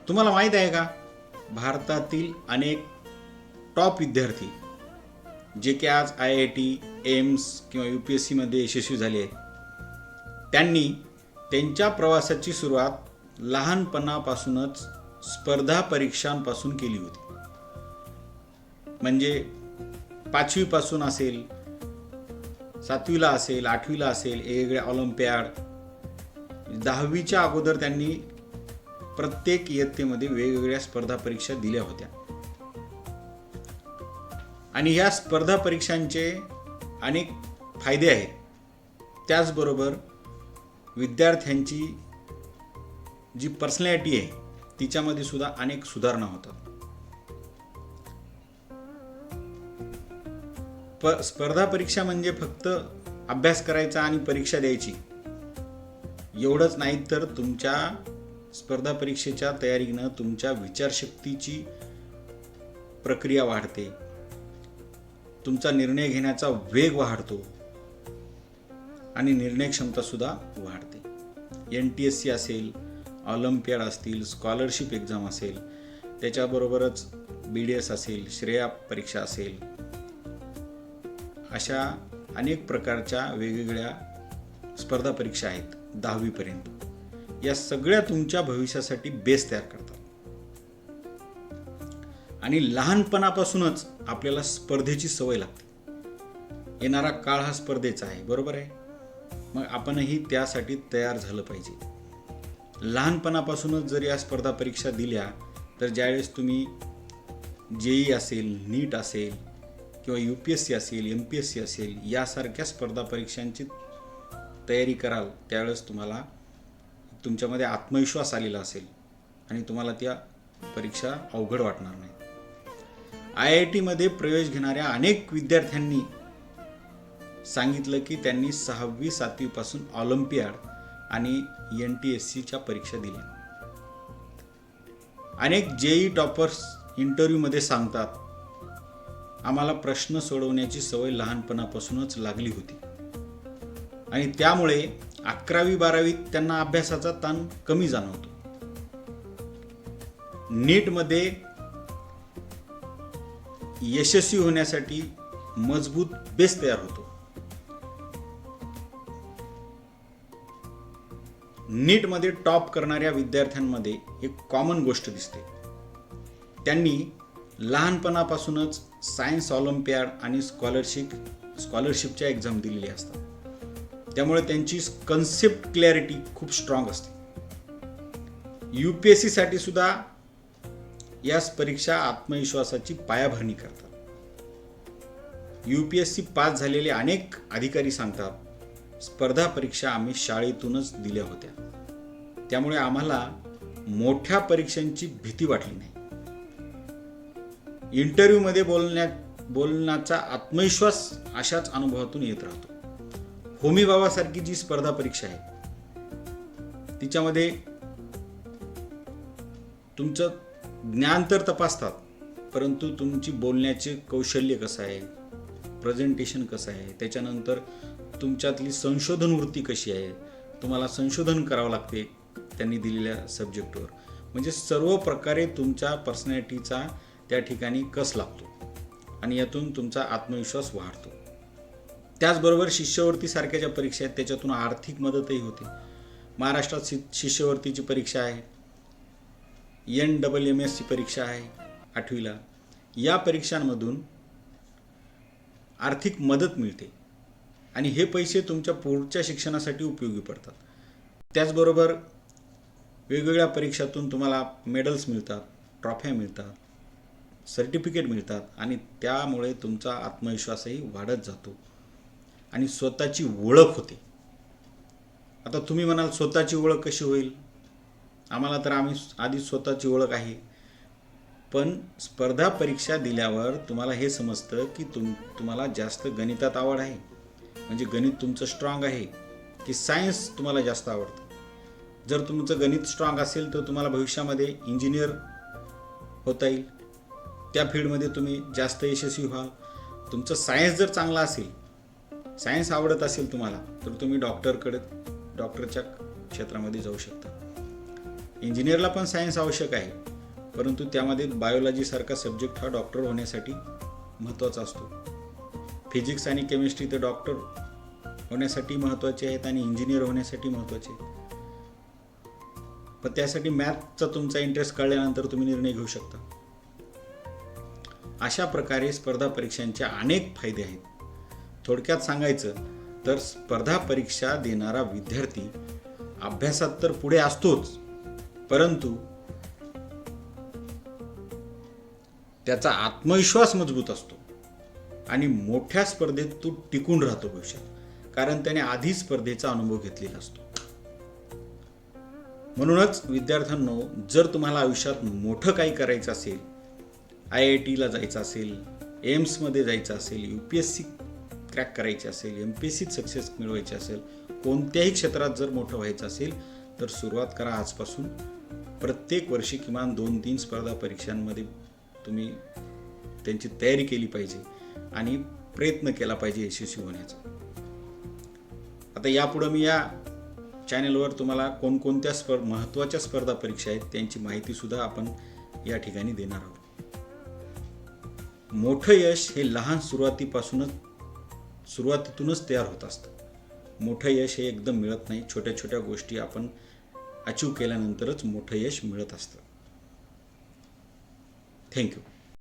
तुम्हाला माहीत आहे का, भारतातील अनेक टॉप विद्यार्थी जे की आज IIT, एम्स किंवा UPSC मध्ये यशस्वी झाले आहेत, त्यांनी त्यांच्या प्रवासाची सुरुवात लहानपणापासूनच स्पर्धा परीक्षांपासून केली होती. म्हणजे 5वी पासून असेल, 7वीला असेल, 8वीला असेल, वेगवेगळ्या ऑलिम्पियाड, 10वीच्या अगोदर त्यांनी प्रत्येक इयत्तेमध्ये वेगवेगळ्या स्पर्धा परीक्षा दिल्या होत्या. आणि या स्पर्धा परीक्षांचे अनेक फायदे आहेत. त्याचबरोबर विद्यार्थ्यांची जी पर्सनॅलिटी आहे तिच्यामध्ये सुद्धा अनेक सुधारणा होतात. स्पर्धा परीक्षा म्हणजे फक्त अभ्यास करायचा आणि परीक्षा द्यायची एवढंच नाही, तर तुमच्या स्पर्धा परीक्षेच्या तयारीनं तुमच्या विचारशक्तीची प्रक्रिया वाढते, तुमचा निर्णय घेण्याचा वेग वाढतो आणि निर्णय क्षमता सुद्धा वाढते. NTSC असेल, ऑलिम्पियाड असतील, स्कॉलरशिप एक्झाम असेल, त्याच्याबरोबरच BDS असेल, श्रेया परीक्षा असेल, अशा अनेक प्रकारच्या वेगवेगळ्या स्पर्धा परीक्षा आहेत 10वी पर्यंत. या सगळ्या तुमच्या भविष्यासाठी बेस तयार करतात. आणि लहानपणापासूनच आपल्याला स्पर्धेची सवय लागते. येणारा काळ हा स्पर्धेचा आहे, बरोबर आहे. मग आपणही त्यासाठी तयार झालं पाहिजे. लहानपणापासूनच जर या स्पर्धा परीक्षा दिल्या तर ज्यावेळेस तुम्ही JEE असेल, नीट असेल किंवा UPSC असेल, MPSC असेल, यासारख्या स्पर्धा परीक्षांची तयारी कराल त्यावेळेस तुम्हाला तुमच्यामध्ये आत्मविश्वास आलेला असेल आणि तुम्हाला त्या परीक्षा अवघड वाटणार नाही. IIT मध्ये प्रवेश घेणाऱ्या अनेक विद्यार्थ्यांनी सांगितलं की त्यांनी 6वी 7वी पासून ऑलिम्पियाड आणि NTSCच्या परीक्षा दिल्या. अनेक JEE टॉपर्स इंटरव्ह्यूमध्ये सांगतात, आम्हाला प्रश्न सोडवण्याची सवय लहानपणापासूनच लागली होती आणि त्यामुळे 11वी 12वीत त्यांना अभ्यासाचा ताण कमी जाणवतो. नीटमध्ये यशस्वी होण्यासाठी मजबूत बेस तयार होतो. नीटमध्ये टॉप करणाऱ्या विद्यार्थ्यांमध्ये एक कॉमन गोष्ट दिसते. त्यांनी लहानपणापासूनच सायन्स ऑलिम्पियाड आणि स्कॉलरशिपच्या एक्झाम दिलेल्या असतात. त्यामुळे त्यांची कन्सेप्ट क्लॅरिटी खूप स्ट्रॉंग असते. UPSC साठी सुद्धा या परीक्षा आत्मविश्वासाची पायाभरणी करतात. UPSC पास झालेले अनेक अधिकारी सांगतात, स्पर्धा परीक्षा आम्ही शाळेतूनच दिल्या होत्या, त्यामुळे आम्हाला मोठ्या परीक्षांची भीती वाटली नाही. इंटरव्ह्यूमध्ये बोलण्याचा आत्मविश्वास अशाच अनुभवातून येत राहतो. होमी भावासारखी जी स्पर्धा परीक्षा आहे तिच्यामध्ये तुमचं ज्ञान तर तपासतात, परंतु तुमची बोलण्याचे कौशल्य कसं आहे, प्रेझेंटेशन कसं आहे, त्याच्यानंतर तुमच्यातली संशोधन वृत्ती कशी आहे, तुम्हाला संशोधन करावं लागते त्यांनी दिलेल्या सब्जेक्टवर. म्हणजे सर्व प्रकारे तुमच्या पर्सनॅलिटीचा त्या ठिकाणी कस लागतो आणि यातून तुमचा आत्मविश्वास वाढतो. त्याचबरोबर शिष्यवृत्ती सारख्या ज्या परीक्षा आहेत त्याच्यातून आर्थिक मदतही होते. महाराष्ट्रात शिष्यवृत्तीची परीक्षा आहे, NMMS ची परीक्षा आहे 8वीला. या परीक्षांमधून आर्थिक मदत मिळते आणि हे पैसे तुमच्या पुढच्या शिक्षणासाठी उपयोगी पडतात. त्याचबरोबर वेगवेगळ्या परीक्षातून तुम्हाला मेडल्स मिळतात, ट्रॉफ्या मिळतात, सर्टिफिकेट मिळतात आणि त्यामुळे तुमचा आत्मविश्वासही वाढत जातो आणि स्वतःची ओळख होते. आता तुम्ही म्हणाल स्वतःची ओळख कशी होईल, आम्ही आधी स्वतःची ओळख आहे. पण स्पर्धा परीक्षा दिल्यावर तुम्हाला हे समजतं की तुम्हाला जास्त गणितात आवड आहे, म्हणजे गणित तुमचं स्ट्रॉंग आहे, की सायन्स तुम्हाला जास्त आवडतं. जर तुमचं गणित स्ट्रॉंग असेल तर तुम्हाला भविष्यामध्ये इंजिनियर होता येईल, त्या फील्डमध्ये तुम्ही जास्त यशस्वी व्हाल. तुमचं सायन्स जर चांगला असेल, सायन्स आवडत असेल तुम्हाला, तर तुम्ही डॉक्टरच्या क्षेत्रामध्ये जाऊ शकता. इंजिनियरला पण सायन्स आवश्यक आहे, परंतु त्यामध्ये बायोलॉजीसारखा सब्जेक्ट हा डॉक्टर होण्यासाठी महत्त्वाचा असतो. फिजिक्स आणि केमिस्ट्री तर डॉक्टर होण्यासाठी महत्त्वाचे आहेत आणि इंजिनियर होण्यासाठी महत्त्वाचे आहेत. पण त्यासाठी मॅथचा तुमचा इंटरेस्ट कळल्यानंतर तुम्ही निर्णय घेऊ शकता. अशा प्रकारे स्पर्धा परीक्षांचे अनेक फायदे आहेत. थोडक्यात सांगायचं तर स्पर्धा परीक्षा देणारा विद्यार्थी अभ्यासात तर पुढे असतोच, परंतु त्याचा आत्मविश्वास मजबूत असतो आणि मोठ्या स्पर्धेत तो टिकून राहतो भविष्यात, कारण त्याने आधी स्पर्धेचा अनुभव घेतलेला असतो. म्हणूनच विद्यार्थ्यांनो, जर तुम्हाला आयुष्यात मोठं काही करायचं असेल, IITला जायचं असेल, एम्समध्ये जायचं असेल, UPSC क्रॅक करायची असेल, MPSCत सक्सेस मिळवायची असेल, कोणत्याही क्षेत्रात जर मोठं व्हायचं असेल तर सुरुवात करा आजपासून. प्रत्येक वर्षी किमान 2-3 स्पर्धा परीक्षांमध्ये तुम्ही त्यांची तयारी केली पाहिजे आणि प्रयत्न केला पाहिजे यशस्वी होण्याचा. आता यापुढे मी या चॅनलवर तुम्हाला कोणकोणत्या महत्त्वाच्या स्पर्धा परीक्षा आहेत त्यांची माहितीसुद्धा आपण या ठिकाणी देणार आहोत. मोठं यश हे लहान सुरुवातीतूनच तयार होत असतं. मोठं यश हे एकदम मिळत नाही. छोट्या छोट्या गोष्टी आपण अचीव केल्यानंतरच मोठं यश मिळत असतं. थँक्यू.